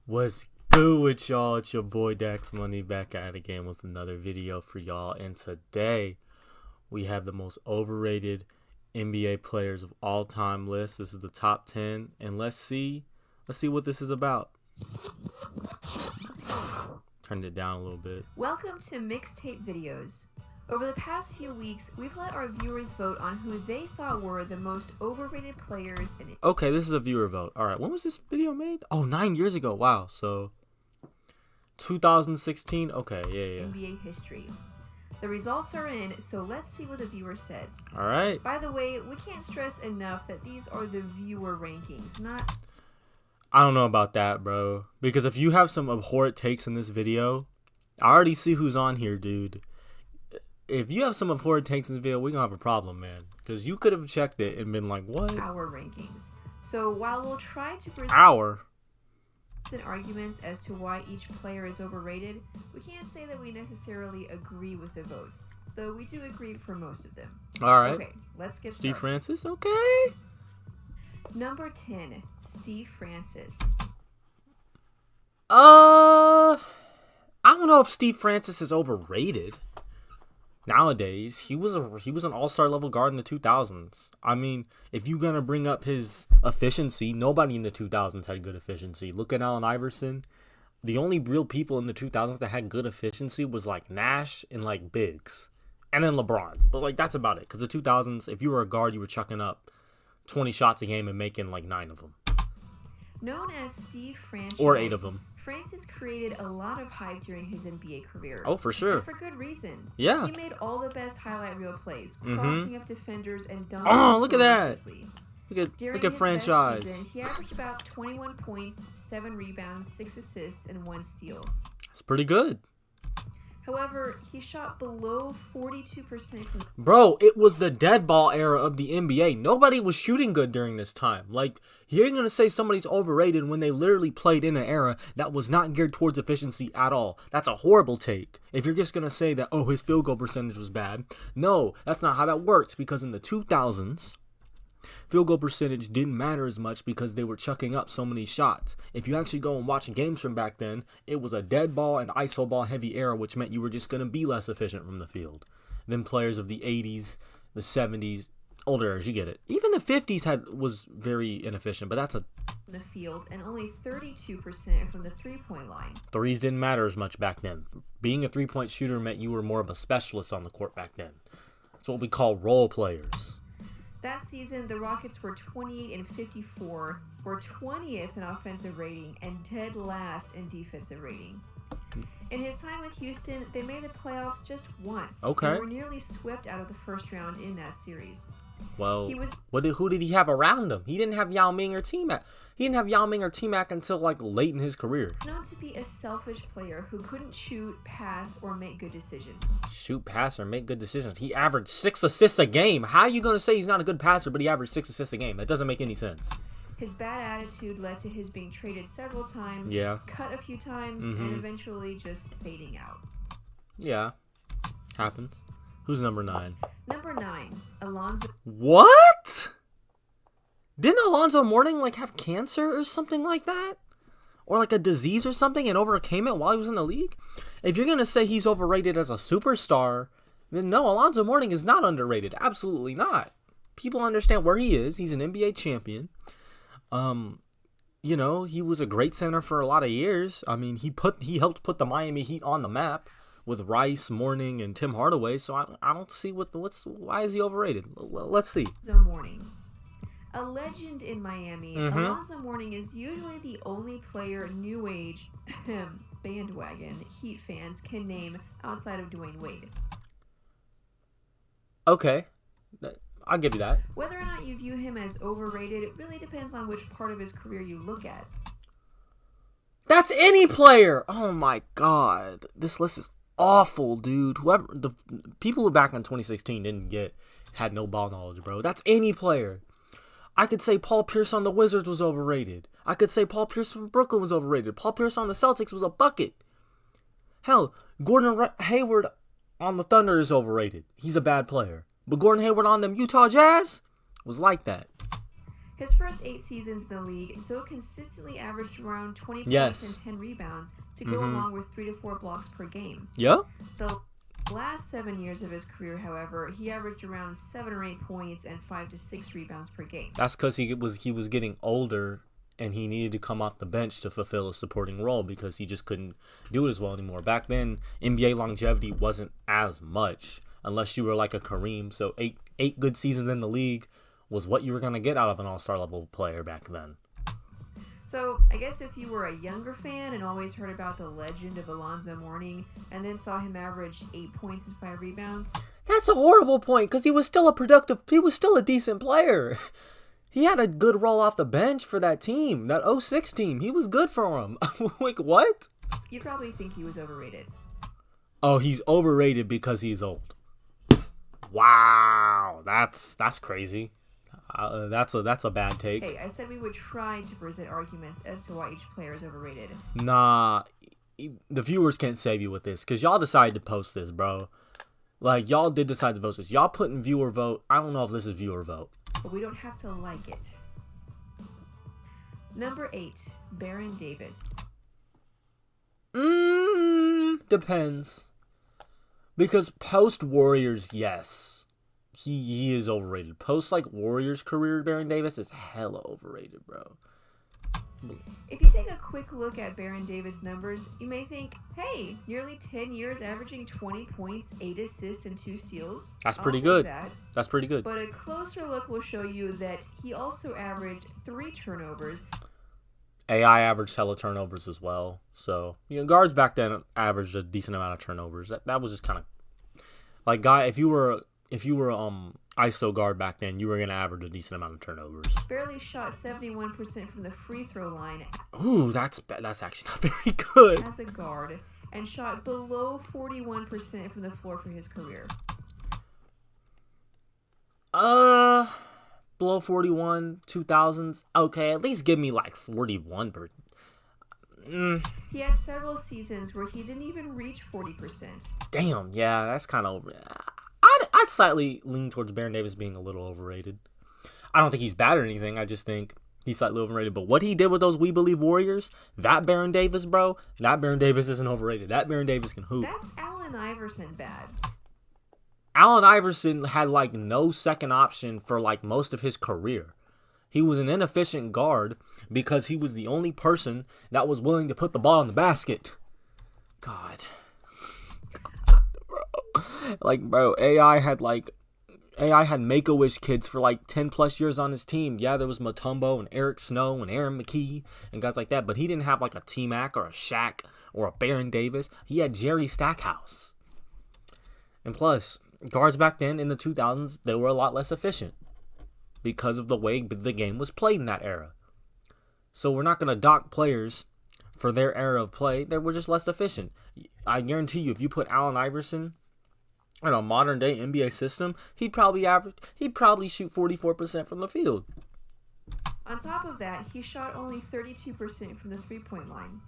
What's good with y'all? It's your boy Dax Money back at it again with another video for y'all. And today we have the most overrated NBA players of all time list. This is the top 10, and let's see what this is about. Turned it down a little bit. Welcome to Mixtape Videos. Over the past few weeks, we've let our viewers vote on who they thought were the most overrated players in it. Okay, this is a viewer vote. All right, when was this video made? Oh, 9 years ago. Wow. So 2016. Okay, yeah. NBA history. The results are in, so let's see what the viewers said. All right. By the way, we can't stress enough that these are the viewer rankings, not... I don't know about that, bro. Because if you have some abhorrent takes in this video, I already see who's on here, dude. If you have some abhorrent takes in this video, we're going to have a problem, man. Because you could have checked it and been like, what? Our rankings. So while we'll try to present arguments as to why each player is overrated, we can't say that we necessarily agree with the votes. Though we do agree for most of them. All right. Okay, let's get started. Steve Francis, okay. Number 10, Steve Francis. I don't know if Steve Francis is overrated. Nowadays, he was an all-star level guard in the 2000s. I mean, if you're gonna bring up his efficiency, nobody in the 2000s had good efficiency. Look at Allen Iverson. The only real people in the 2000s that had good efficiency was like Nash and like Biggs, and then LeBron. But like that's about it. Because the 2000s, if you were a guard, you were chucking up 20 shots a game and making like 9 of them. Known as Steve Francis, or 8 of them. Francis created a lot of hype during his NBA career. Oh, for sure. And for good reason. Yeah. He made all the best highlight reel plays, crossing up defenders and dunking. Oh, look at that. During Look at his franchise. best season, he averaged about 21 points, 7 rebounds, 6 assists, and 1 steal. It's pretty good. However, he shot below 42% from... Bro, it was the dead ball era of the NBA. Nobody was shooting good during this time. Like, you ain't gonna say somebody's overrated when they literally played in an era that was not geared towards efficiency at all. That's a horrible take. If you're just gonna say that, oh, his field goal percentage was bad. No, that's not how that works, because in the 2000s, field goal percentage didn't matter as much because they were chucking up so many shots. If you actually go and watch games from back then, it was a dead ball and iso ball heavy era, which meant you were just going to be less efficient from the field than players of the 80s, the 70s, older eras. You get it. Even the 50s was very inefficient, but that's the field, and only 32% from the three-point line. Threes didn't matter as much back then. Being a three-point shooter meant you were more of a specialist on the court back then. That's what we call role players. That season, the Rockets were 28-54, were 20th in offensive rating, and dead last in defensive rating. In his time with Houston, they made the playoffs just once. Okay. And were nearly swept out of the first round in that series. Well, who did he have around him? He didn't have Yao Ming or T-Mac. He didn't have Yao Ming or T-Mac until like late in his career. Known to be a selfish player who couldn't shoot, pass, or make good decisions. Shoot, pass, or make good decisions. He averaged 6 assists a game. How are you going to say he's not a good passer, but he averaged 6 assists a game? That doesn't make any sense. His bad attitude led to his being traded several times, cut a few times, and eventually just fading out. Yeah, happens. Who's number 9? Number 9, Alonzo. What? Didn't Alonzo Mourning like have cancer or something like that? Or like a disease or something and overcame it while he was in the league? If you're going to say he's overrated as a superstar, then no, Alonzo Mourning is not underrated. Absolutely not. People understand where he is. He's an NBA champion. You know, he was a great center for a lot of years. I mean, he helped put the Miami Heat on the map with Rice, Mourning, and Tim Hardaway. So I don't see why is he overrated? Let's see. Alonzo Mourning. A legend in Miami, Alonzo Mourning is usually the only player New Age bandwagon Heat fans can name outside of Dwayne Wade. Okay, I'll give you that. Whether or not you view him as overrated, it really depends on which part of his career you look at. That's any player! Oh my god. This list is awful, dude. The people who back in 2016 had no ball knowledge, bro. That's any player. I could say Paul Pierce on the Wizards was overrated. I could say Paul Pierce from Brooklyn was overrated. Paul Pierce on the Celtics was a bucket. Hell, Gordon Hayward on the Thunder is overrated. He's a bad player. But Gordon Hayward on them Utah Jazz was like that. His first 8 seasons in the league, Zoe consistently averaged around 20 points and 10 rebounds to go along with 3 to 4 blocks per game. Yeah. The last 7 years of his career, however, he averaged around 7 or 8 points and 5 to 6 rebounds per game. That's because he was getting older and he needed to come off the bench to fulfill a supporting role because he just couldn't do it as well anymore. Back then, NBA longevity wasn't as much unless you were like a Kareem. So eight good seasons in the league was what you were going to get out of an all-star level player back then. So, I guess if you were a younger fan and always heard about the legend of Alonzo Mourning and then saw him average 8 points and 5 rebounds... That's a horrible point because he was still a decent player. He had a good role off the bench for that team, that 06 team. He was good for him. Like, what? You probably think he was overrated. Oh, he's overrated because he's old. Wow, that's crazy. That's a bad take. Hey, I said we would try to present arguments as to why each player is overrated. Nah, the viewers can't save you with this because y'all decided to post this, bro. Like, y'all did decide to post this. Y'all put in viewer vote. I don't know if this is viewer vote. But we don't have to like it. Number 8, Baron Davis. Depends. Because post Warriors, yes. He is overrated. Post like Warriors career, Baron Davis is hella overrated, bro. If you take a quick look at Baron Davis' numbers, you may think, hey, nearly 10 years averaging 20 points, 8 assists, and 2 steals. That's pretty good. That. That's pretty good. But a closer look will show you that he also averaged 3 turnovers. AI averaged hella turnovers as well. So, guards back then averaged a decent amount of turnovers. That was just kind of like, guy, if you were ISO guard back then, you were going to average a decent amount of turnovers. Barely shot 71% from the free throw line. Ooh, that's actually not very good. As a guard, and shot below 41% from the floor for his career. Below 41, 2000s. Okay, at least give me like 41. He had several seasons where he didn't even reach 40%. Damn, yeah, that's kind of over. I'd slightly lean towards Baron Davis being a little overrated. I don't think he's bad or anything. I just think he's slightly overrated. But what he did with those We Believe Warriors, that Baron Davis, bro, that Baron Davis isn't overrated. That Baron Davis can hoop. That's Allen Iverson bad. Allen Iverson had like no second option for like most of his career. He was an inefficient guard because he was the only person that was willing to put the ball in the basket. God, bro. Like, bro, AI had Make-A-Wish kids for like 10 plus years on his team. Yeah, there was Mutombo and Eric Snow and Aaron McKee and guys like that, but he didn't have like a T-Mac or a Shaq or a Baron Davis. He had Jerry Stackhouse. And plus, guards back then in the 2000s, they were a lot less efficient because of the way the game was played in that era. So we're not going to dock players for their era of play. They were just less efficient. I guarantee you, if you put Allen Iverson in a modern day NBA system, he'd probably shoot 44% from the field. On top of that, he shot only 32% from the three-point line.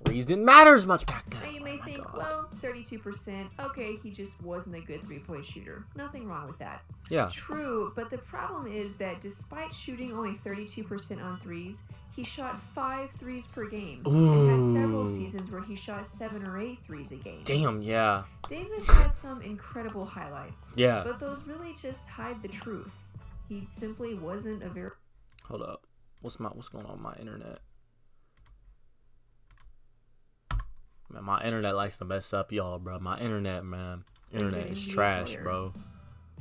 Threes didn't matter as much back then. Now you may think, well, 32%, okay, he just wasn't a good three-point shooter. Nothing wrong with that. Yeah. True, but the problem is that despite shooting only 32% on threes, he shot 5 threes per game. Ooh. And had several seasons where he shot 7 or 8 threes a game. Damn, yeah. Davis had some incredible highlights. Yeah. But those really just hide the truth. He simply wasn't a very... Hold up. What's going on with my internet? Man, my internet likes to mess up y'all, bro. My internet, man. Internet is trash, bro.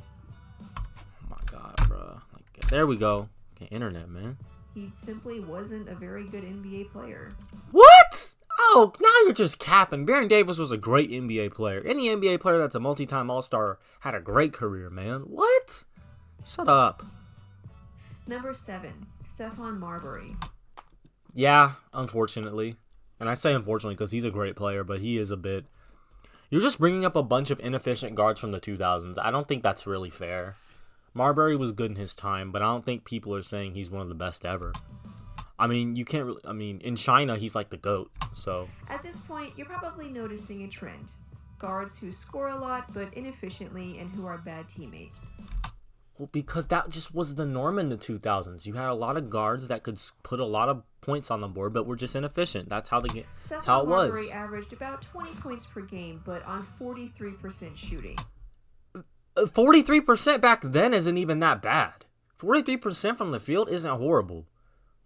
Oh my god, bro. Like, there we go. Okay, internet, man. He simply wasn't a very good NBA player. What? Oh, now you're just capping. Baron Davis was a great NBA player. Any NBA player that's a multi-time All-Star had a great career, man. What? Shut up. Number 7, Stephon Marbury. Yeah, unfortunately. And I say unfortunately because he's a great player, but he is a bit... You're just bringing up a bunch of inefficient guards from the 2000s. I don't think that's really fair. Marbury was good in his time, but I don't think people are saying he's one of the best ever. I mean, you can't really... I mean, in China, he's like the GOAT, so... At this point, you're probably noticing a trend. Guards who score a lot, but inefficiently, and who are bad teammates. Well, because that just was the norm in the 2000s. You had a lot of guards that could put a lot of points on the board, but were just inefficient. That's how that's how it Marbury was. averaged about 20 points per game, but on 43% shooting. 43% back then isn't even that bad. 43% from the field isn't horrible.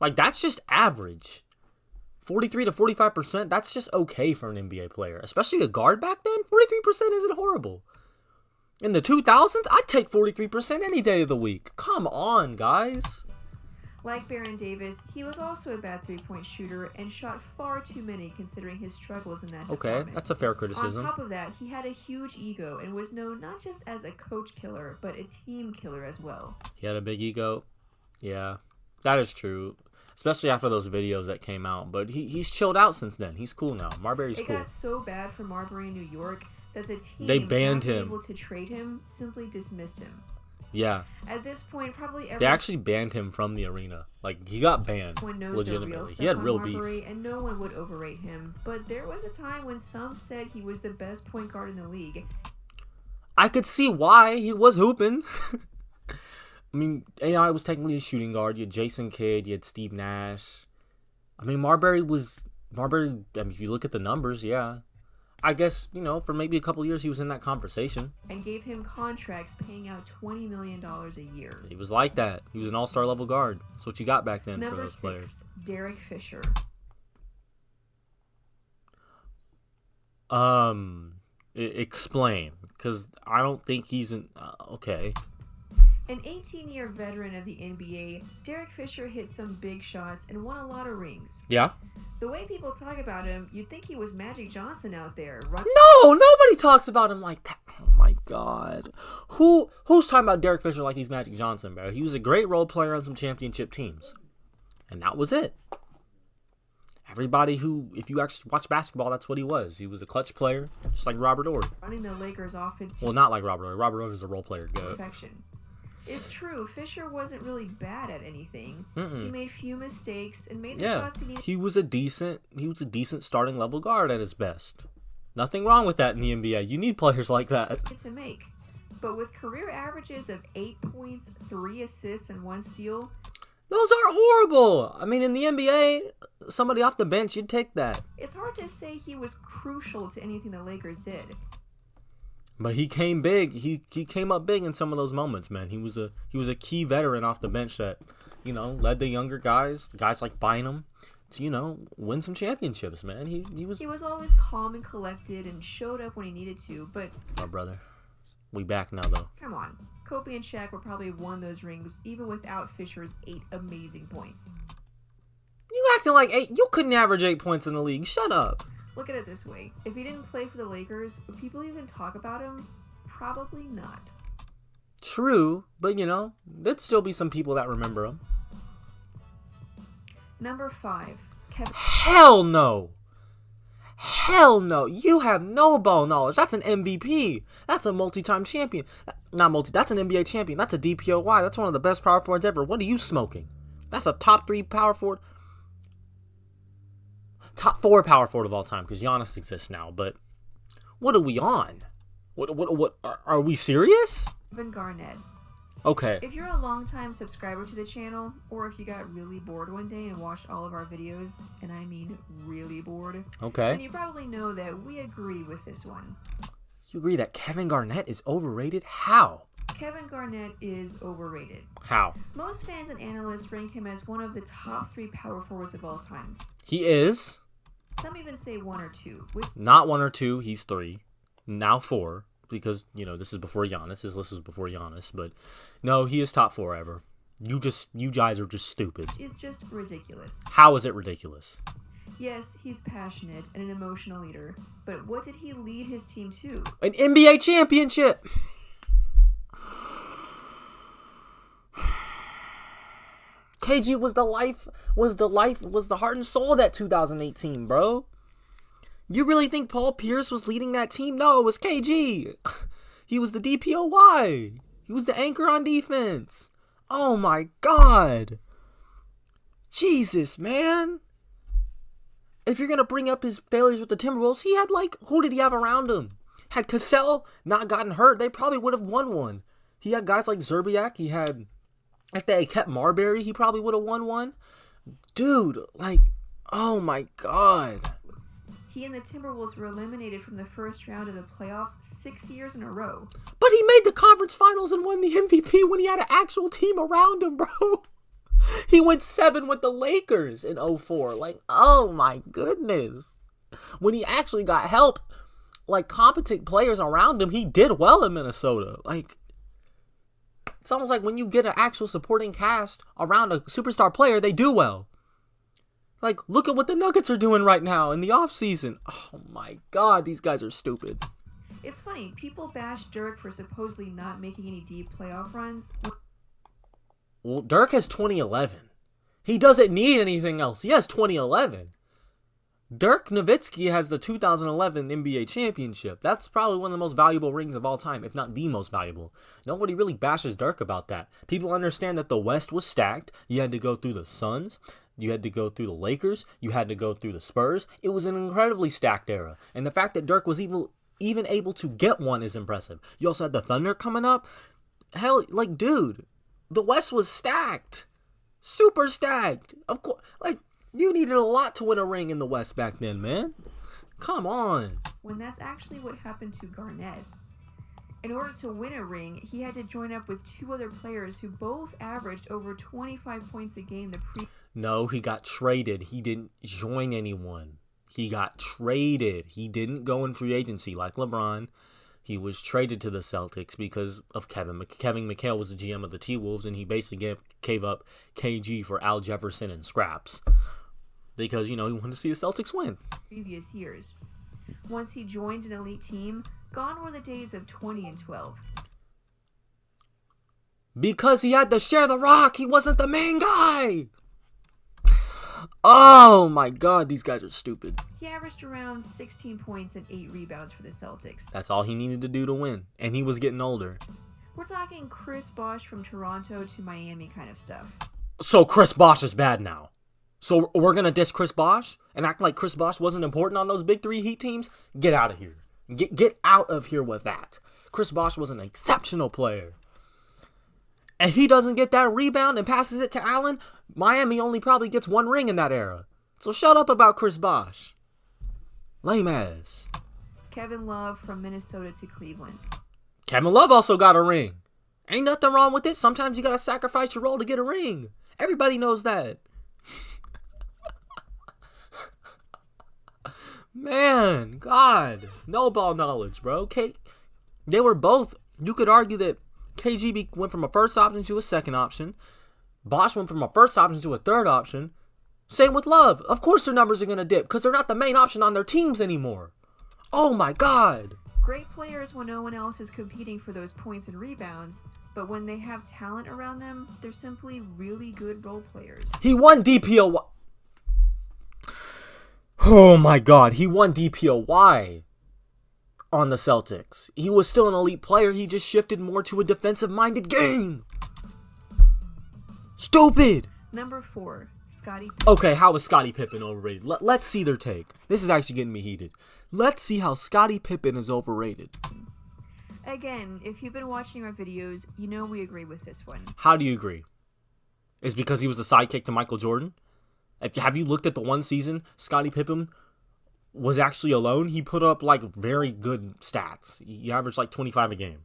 Like, that's just average. 43 to 45%, that's just okay for an NBA player. Especially a guard back then, 43% isn't horrible. In the 2000s, I'd take 43% any day of the week. Come on, guys. Like Baron Davis, he was also a bad three-point shooter and shot far too many considering his struggles in that department. Okay, that's a fair criticism. On top of that, he had a huge ego and was known not just as a coach killer, but a team killer as well. He had a big ego. Yeah, that is true. Especially after those videos that came out. But he's chilled out since then. He's cool now. Marbury's cool. It got so bad for Marbury in New York that the team, they banned not him. Able to trade him, simply dismissed him. Yeah. At this point, probably they actually banned him from the arena. Like, he got banned. Legitimately. He had real beef. And no one would overrate him. But there was a time when some said he was the best point guard in the league. I could see why. He was hooping. I mean, AI was technically a shooting guard. You had Jason Kidd. You had Steve Nash. I mean, Marbury, I mean, if you look at the numbers, yeah. I guess, for maybe a couple years he was in that conversation. And gave him contracts paying out $20 million a year. He was like that. He was an all-star level guard. That's what you got back then for Number those 6, players. Derek Fisher. Explain. Because I don't think he's okay. An 18-year veteran of the NBA, Derek Fisher hit some big shots and won a lot of rings. Yeah. The way people talk about him, you'd think he was Magic Johnson out there. No, nobody talks about him like that. Oh my God. Who's talking about Derek Fisher like he's Magic Johnson, bro? He was a great role player on some championship teams. And that was it. Everybody who, if you actually watch basketball, that's what he was. He was a clutch player, just like Robert Horry. Running the Lakers offense well, not like Robert Horry. Robert Horry was a role player. Perfection. It's true, Fisher wasn't really bad at anything. He made few mistakes and made the shots he needed. He was a decent starting level guard at his best. Nothing wrong with that in the NBA. You need players like that to make. But with career averages of 8 points, 3 assists, and 1 steal, those aren't horrible. I mean, in the NBA, somebody off the bench, you'd take that. It's hard to say he was crucial to anything the Lakers did. But he came big. He came up big in some of those moments, man. He was a key veteran off the bench that, led the younger guys like Bynum, to win some championships, man. He was always calm and collected and showed up when he needed to. But my brother, we back now though. Come on, Kobe and Shaq would probably have won those rings even without Fisher's 8 amazing points. You acting like 8? You couldn't average 8 points in the league. Shut up. Look at it this way. If he didn't play for the Lakers, would people even talk about him? Probably not. True, but there'd still be some people that remember him. Number 5, Kevin. Hell no. Hell no. You have no ball knowledge. That's an MVP. That's a multi-time champion. That's an NBA champion. That's a DPOY. That's one of the best power forwards ever. What are you smoking? That's a top 3 power forward. Top 4 power forward of all time, because Giannis exists now. But what are we on? What are we serious? Kevin Garnett. Okay. If you're a longtime subscriber to the channel, or if you got really bored one day and watched all of our videos, and I mean really bored, okay, then you probably know that we agree with this one. You agree that Kevin Garnett is overrated? How? Kevin Garnett is overrated. How? Most fans and analysts rank him as one of the top 3 power forwards of all times. He is. Some even say 1 or 2. Not 1 or 2, he's 3. Now 4, because, this is before Giannis. His list was before Giannis, but no, he is top 4 ever. You guys are just stupid. It's just ridiculous. How is it ridiculous? Yes, he's passionate and an emotional leader, but what did he lead his team to? An NBA championship! KG was the heart and soul of that 2018, bro. You really think Paul Pierce was leading that team? No, it was KG. He was the DPOY. He was the anchor on defense. Oh my God. Jesus, man. If you're going to bring up his failures with the Timberwolves, he had who did he have around him? Had Cassell not gotten hurt, they probably would have won one. He had guys like Zerbiak. He had, if they had kept Marbury, he probably would have won one. Dude, like, oh my God. He and the Timberwolves were eliminated from the first round of the playoffs 6 years in a row. But he made the conference finals and won the MVP when he had an actual team around him, bro. He went 7 with the Lakers in 2004. Like, oh my goodness. When he actually got help, like competent players around him, he did well in Minnesota. Like, it's almost like when you get an actual supporting cast around a superstar player, they do well. Like, look at what the Nuggets are doing right now in the offseason. Oh my God, these guys are stupid. It's funny, people bash Dirk for supposedly not making any deep playoff runs. Well, Dirk has 2011. He doesn't need anything else. He has 2011. Dirk Nowitzki has the 2011 NBA championship. That's probably one of the most valuable rings of all time, if not the most valuable. Nobody really bashes Dirk about that. People understand that the West was stacked. You had to go through the Suns. You had to go through the Lakers. You had to go through the Spurs. It was an incredibly stacked era. And the fact that Dirk was even able to get one is impressive. You also had the Thunder coming up. Hell, like, dude, the West was stacked. Super stacked. Of course, like, you needed a lot to win a ring in the West back then, man. Come on. When that's actually what happened to Garnett. In order to win a ring, he had to join up with 2 other players who both averaged over 25 points a game No, he got traded. He didn't join anyone. He got traded. He didn't go in free agency like LeBron. He was traded to the Celtics because of Kevin McHale was the GM of the T-Wolves, and he basically gave up KG for Al Jefferson and scraps. Because, he wanted to see the Celtics win. previous years. Once he joined an elite team, gone were the days of 20 and 12. Because he had to share the rock. He wasn't the main guy. Oh my God, these guys are stupid. He averaged around 16 points and 8 rebounds for the Celtics. That's all he needed to do to win. And he was getting older. We're talking Chris Bosh from Toronto to Miami kind of stuff. So Chris Bosh is bad now. So we're going to diss Chris Bosh and act like Chris Bosh wasn't important on those big 3 Heat teams? Get out of here. Get out of here with that. Chris Bosh was an exceptional player. And if he doesn't get that rebound and passes it to Allen, Miami only probably gets 1 ring in that era. So shut up about Chris Bosh. Lame ass. Kevin Love from Minnesota to Cleveland. Kevin Love also got a ring. Ain't nothing wrong with it. Sometimes you gotta sacrifice your role to get a ring. Everybody knows that. Man, God. No ball knowledge, bro. They were both, you could argue that KGB went from a first option to a second option. Bosh went from a first option to a third option. Same with Love. Of course their numbers are going to dip because they're not the main option on their teams anymore. Oh my God. Great players when no one else is competing for those points and rebounds, but when they have talent around them, they're simply really good role players. He won DPOY. Oh my God. He won DPOY on the Celtics. He was still an elite player. He just shifted more to a defensive-minded game. Stupid. Number 4, Scottie. Okay, how is Scottie Pippen overrated? Let's see their take. This is actually getting me heated. Let's see how Scottie Pippen is overrated. Again, if you've been watching our videos, you know we agree with this one. How do you agree? Is it because he was the sidekick to Michael Jordan? Have you looked at the one season Scottie Pippen was actually alone? He put up like very good stats. He averaged like 25 a game.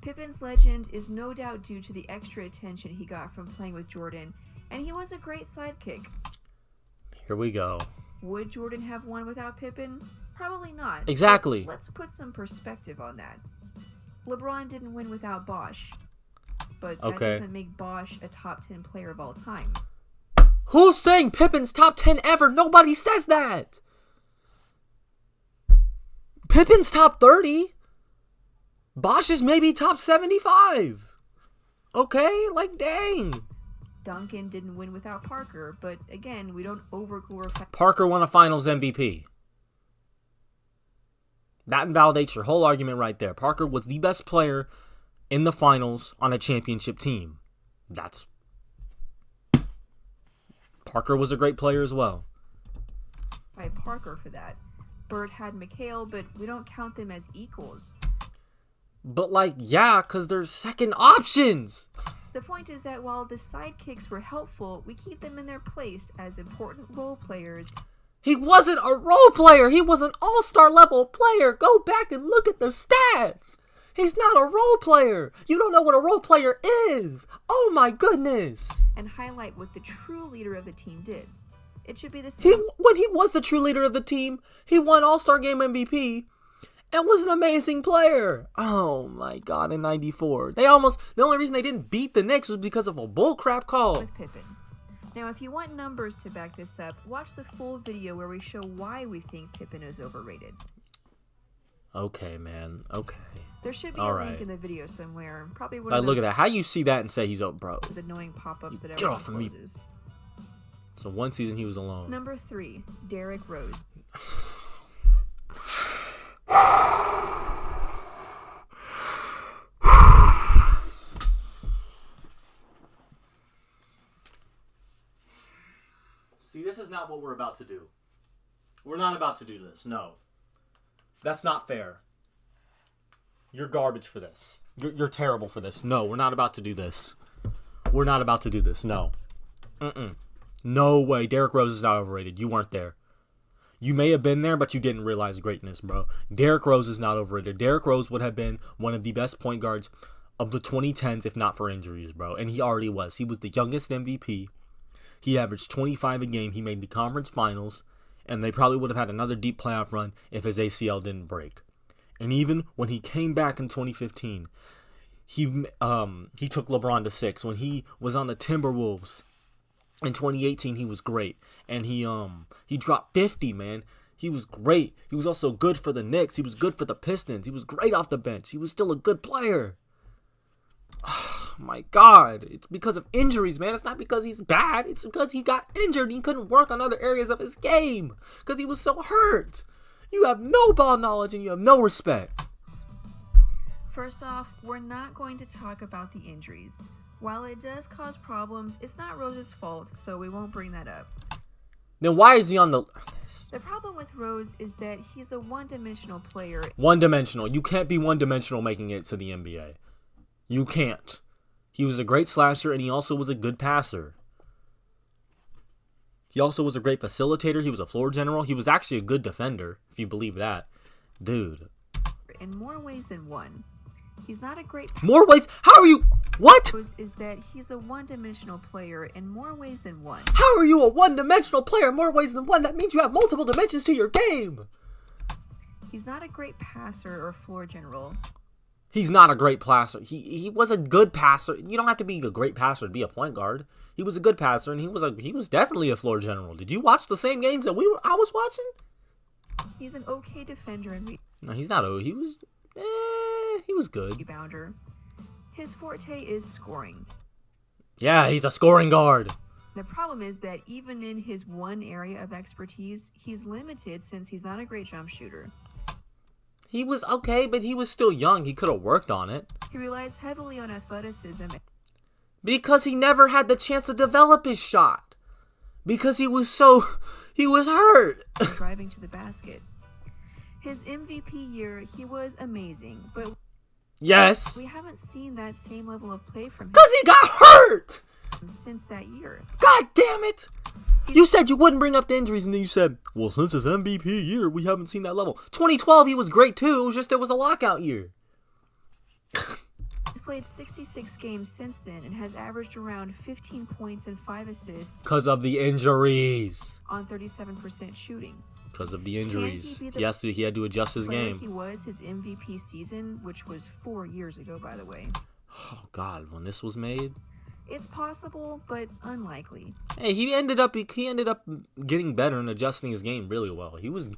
Pippen's legend is no doubt due to the extra attention he got from playing with Jordan, and he was a great sidekick. Here we go. Would Jordan have won without Pippen? Probably not. Exactly. But let's put some perspective on that. LeBron didn't win without Bosh, but that doesn't make Bosh a top 10 player of all time. Who's saying Pippen's top 10 ever? Nobody says that. Pippen's top 30. Bosh is maybe top 75. Okay, like dang. Duncan didn't win without Parker, but again, we don't over-glorify. Parker won a Finals MVP. That invalidates your whole argument right there. Parker was the best player in the Finals on a championship team. Parker was a great player as well. By Parker for that. Bird had McHale, but we don't count them as equals. But like, yeah, because they're second options. The point is that while the sidekicks were helpful, we keep them in their place as important role players. He wasn't a role player. He was an all-star level player. Go back and look at the stats. He's not a role player. You don't know what a role player is. Oh my goodness. And highlight what the true leader of the team did. It should be the same. When he was the true leader of the team, he won All-Star Game MVP and was an amazing player. Oh my God, in '94. The only reason they didn't beat the Knicks was because of a bullcrap call. With Pippen. Now, if you want numbers to back this up, watch the full video where we show why we think Pippen is overrated. Okay, man. Okay. There should be a link in the video somewhere. Probably one like, of look at that. How you see that and say he's bro? Those annoying pop-ups that Get everyone off of me. closes. So one season he was alone. Number 3, Derrick Rose. See, this is not what we're about to do. We're not about to do this. No. That's not fair. You're garbage for this. You're terrible for this. No, we're not about to do this. We're not about to do this. No. No way. Derrick Rose is not overrated. You weren't there. You may have been there, but you didn't realize greatness, bro. Derrick Rose is not overrated. Derrick Rose would have been one of the best point guards of the 2010s if not for injuries, bro. And he already was. He was the youngest MVP. He averaged 25 a game. He made the conference finals. And they probably would have had another deep playoff run if his ACL didn't break. And even when he came back in 2015, he took LeBron to 6. When he was on the Timberwolves in 2018, he was great. And he dropped 50, man. He was great. He was also good for the Knicks. He was good for the Pistons. He was great off the bench. He was still a good player. Oh my God. It's because of injuries, man. It's not because he's bad. It's because he got injured and he couldn't work on other areas of his game because he was so hurt. You have no ball knowledge and you have no respect. First off, we're not going to talk about the injuries. While it does cause problems, it's not Rose's fault, so we won't bring that up. Then why is he on the... The problem with Rose is that he's a one-dimensional player. One-dimensional. You can't be one-dimensional making it to the NBA. You can't. He was a great slasher and he also was a good passer. He also was a great facilitator. He was a floor general. He was actually a good defender, if you believe that. Dude. In more ways than one. He's not a great... More ways? How are you... What? Is that he's a one-dimensional player in more ways than one. How are you a one-dimensional player in more ways than one? That means you have multiple dimensions to your game. He's not a great passer or floor general. He's not a great passer. He was a good passer. You don't have to be a great passer to be a point guard. He was a good passer, and he was definitely a floor general. Did you watch the same games that I was watching? He's an okay defender and no, he's not. He was good. Rebounder. His forte is scoring. Yeah, he's a scoring guard. The problem is that even in his one area of expertise, he's limited since he's not a great jump shooter. He was okay, but he was still young. He could have worked on it. He relies heavily on athleticism. Because he never had the chance to develop his shot. Because he was hurt. Driving to the basket. His MVP year, he was amazing, but yes, we haven't seen that same level of play from him. Because he got hurt! Since that year. God damn it! You said you wouldn't bring up the injuries, and then you said, well, since his MVP year, we haven't seen that level. 2012, he was great too. It was just it was a lockout year. He's played 66 games since then and has averaged around 15 points and 5 assists. Because of the injuries. On 37% shooting. Because of the injuries. He had to adjust his game. He was his MVP season, which was 4 years ago, by the way. Oh, God, when this was made? It's possible, but unlikely. Hey, he ended up getting better and adjusting his game really well. He was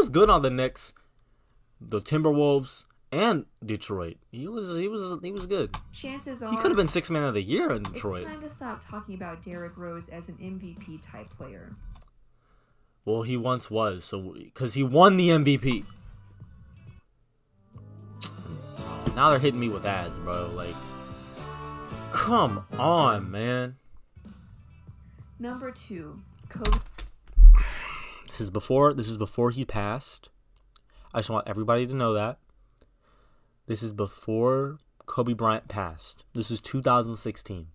good on the Knicks, the Timberwolves, and Detroit. He was good. Chances are he could have been 6th man of the year in Detroit. It's time to stop talking about Derrick Rose as an MVP type player. Well, he once was, because he won the MVP. Now they're hitting me with ads, bro. Like, come on, man. Number 2, Kobe. This is before he passed. I just want everybody to know that. This is before Kobe Bryant passed. This is 2016.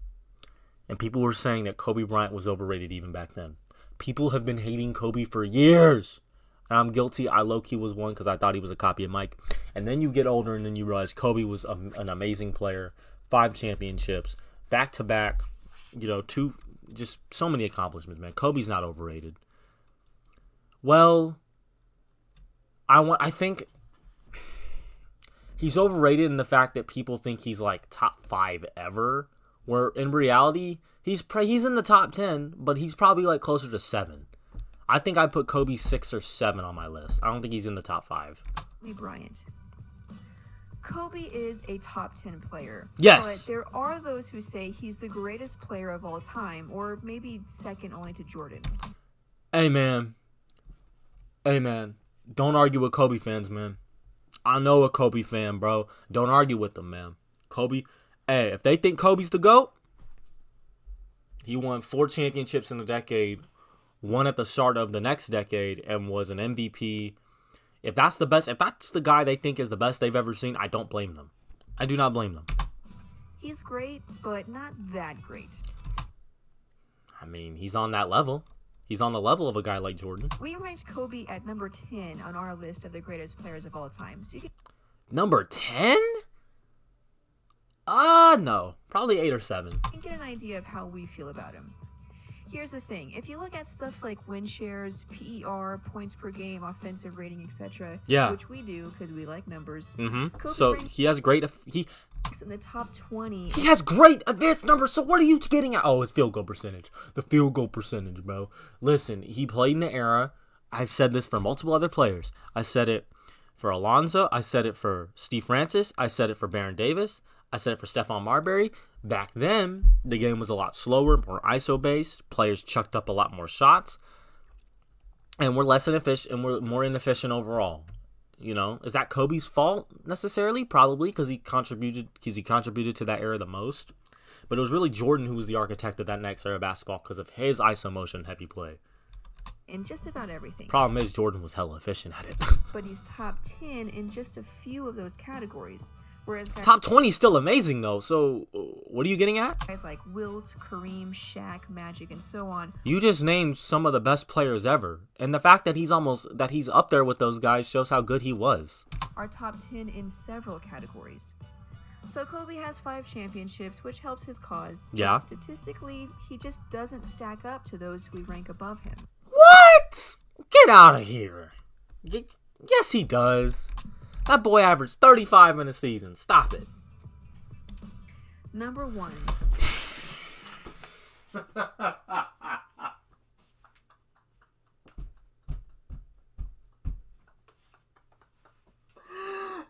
And people were saying that Kobe Bryant was overrated even back then. People have been hating Kobe for years. And I'm guilty. I low-key was one because I thought he was a copy of Mike. And then you get older and then you realize Kobe was an amazing player. 5 championships. Back-to-back. Just so many accomplishments, man. Kobe's not overrated. Well, I think he's overrated in the fact that people think he's like top 5 ever, where in reality he's in the top 10, but he's probably like closer to 7. I think I put Kobe 6 or 7 on my list. I don't think he's in the top 5. Bryant. Kobe is a top 10 player. Yes. But there are those who say he's the greatest player of all time, or maybe second only to Jordan. Hey, man. Don't argue with Kobe fans, man. I know a Kobe fan, bro. Don't argue with them, man. Kobe, hey, if they think Kobe's the GOAT, he won 4 championships in a decade, one at the start of the next decade, and was an MVP. If that's the guy they think is the best they've ever seen, I don't blame them. I do not blame them. He's great, but not that great. I mean, he's on that level. He's on the level of a guy like Jordan. We ranked Kobe at number 10 on our list of the greatest players of all time. So Number 10? No. Probably 8 or 7. You can get an idea of how we feel about him. Here's the thing. If you look at stuff like win shares, PER, points per game, offensive rating, etc., which we do because we like numbers. So he has great... in the top 20. He has great advanced numbers, so what are you getting at? Oh, his field goal percentage. The field goal percentage, bro. Listen, he played in the era. I've said this for multiple other players. I said it for Alonzo. I said it for Steve Francis. I said it for Baron Davis. I said it for Stephon Marbury. Back then, the game was a lot slower, more ISO-based. Players chucked up a lot more shots. And we're less inefficient, and we're more inefficient overall. Is that Kobe's fault necessarily? Probably, because he contributed to that era the most. But it was really Jordan who was the architect of that next era of basketball because of his iso motion heavy play. In just about everything. Problem is, Jordan was hella efficient at it. But he's top 10 in just a few of those categories. Whereas top 20 is still amazing, though. So, what are you getting at? Guys like Wilt, Kareem, Shaq, Magic, and so on. You just named some of the best players ever. And the fact that he's up there with those guys shows how good he was. Are top 10 in several categories. So Kobe has 5 championships, which helps his cause. Yeah. But statistically, he just doesn't stack up to those we rank above him. What? Get out of here. Yes, he does. That boy averaged 35 in a season. Stop it. Number 1.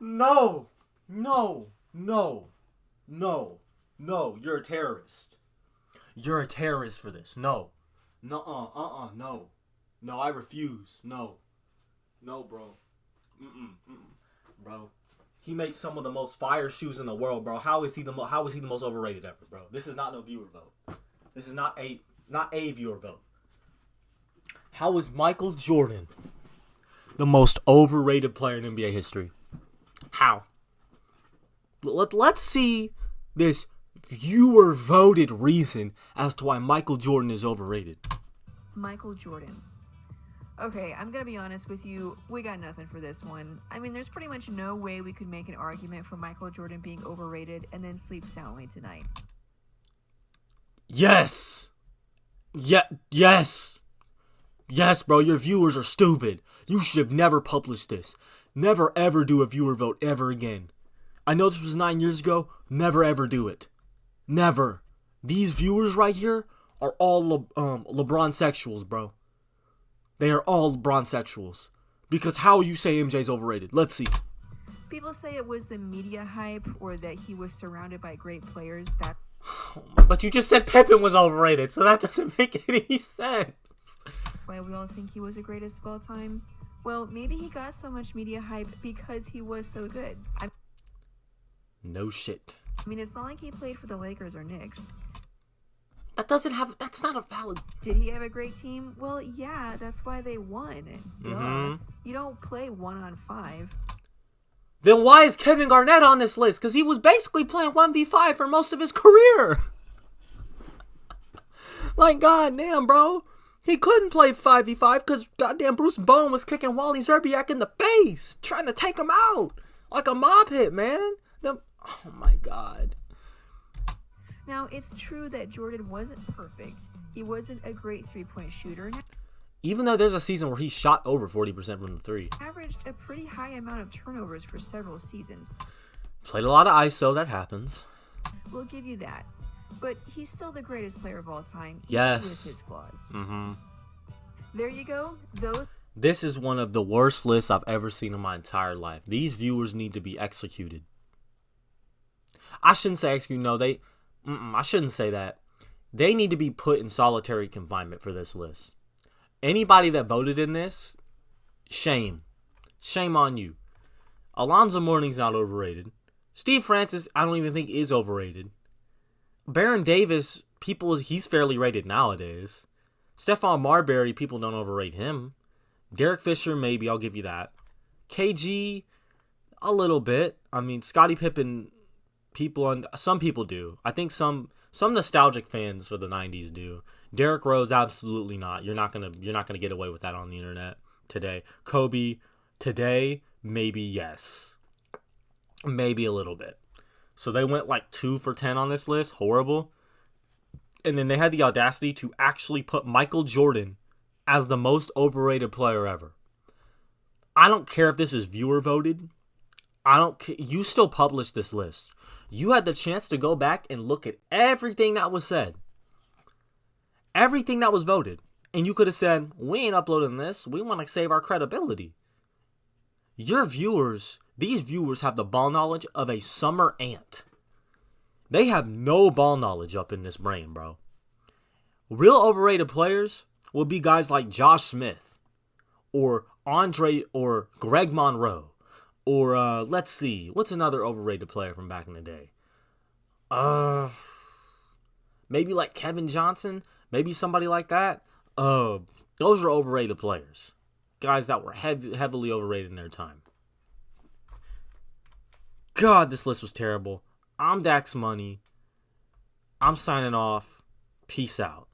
No. You're a terrorist. You're a terrorist for this. No. No. No, I refuse. No, bro. Bro, he makes some of the most fire shoes in the world, bro. How is he the most overrated ever, bro? This is not no viewer vote. This is not a viewer vote. How is Michael Jordan the most overrated player in NBA history? How? Let's see this viewer voted reason as to why Michael Jordan is overrated. Michael Jordan. Okay, I'm going to be honest with you. We got nothing for this one. I mean, there's pretty much no way we could make an argument for Michael Jordan being overrated and then sleep soundly tonight. Yes, bro, your viewers are stupid. You should have never published this. Never, ever do a viewer vote ever again. I know this was 9 years ago. Never, ever do it. Never. These viewers right here are all LeBron sexuals, bro. They are all LeBron sexuals. Because how you say MJ's overrated? Let's see. People say it was the media hype or that he was surrounded by great players. But you just said Pippen was overrated, so that doesn't make any sense. That's why we all think he was the greatest of all time. Well, maybe he got so much media hype because he was so good. No shit. I mean, it's not like he played for the Lakers or Knicks. That's not a valid... Did he have a great team? Well, yeah, that's why they won. Duh. You don't play 1-on-5. then why is Kevin Garnett on this list? Because he was basically playing 1v5 for most of his career. Like, goddamn, bro. He couldn't play 5v5 because goddamn Bruce Bowen was kicking Wally Zerbiak in the face, trying to take him out like a mob hit, man. Oh my god. Now, it's true that Jordan wasn't perfect. He wasn't a great three-point shooter. Even though there's a season where he shot over 40% from the three. Averaged a pretty high amount of turnovers for several seasons. Played a lot of ISO, that happens. We'll give you that. But he's still the greatest player of all time. Yes. With his flaws. Mm-hmm. There you go. This is one of the worst lists I've ever seen in my entire life. These viewers need to be executed. I shouldn't say executed. No, I shouldn't say that. They need to be put in solitary confinement for this list. Anybody that voted in this, shame. Shame on you. Alonzo Mourning's not overrated. Steve Francis, I don't even think is overrated. Baron Davis, he's fairly rated nowadays. Stephon Marbury, people don't overrate him. Derek Fisher, maybe, I'll give you that. KG, a little bit. I mean, Scottie Pippen, some people do. I think some nostalgic fans for the 90s do. Derrick Rose, absolutely not. You're not gonna get away with that on the internet today. Kobe, today, maybe yes. Maybe a little bit. So they went like 2 for 10 on this list. Horrible. And then they had the audacity to actually put Michael Jordan as the most overrated player ever. I don't care if this is viewer voted. I don't care. You still published this list. You had the chance to go back and look at everything that was said. Everything that was voted. And you could have said, we ain't uploading this. We want to save our credibility. These viewers have the ball knowledge of a summer ant. They have no ball knowledge up in this brain, bro. Real overrated players will be guys like Josh Smith or Andre or Greg Monroe or let's see, what's another overrated player from back in the day? Maybe like Kevin Johnson, maybe somebody like that. Those are overrated players. Guys that were heavily overrated in their time. God, this list was terrible. I'm Dax Money. I'm signing off. Peace out.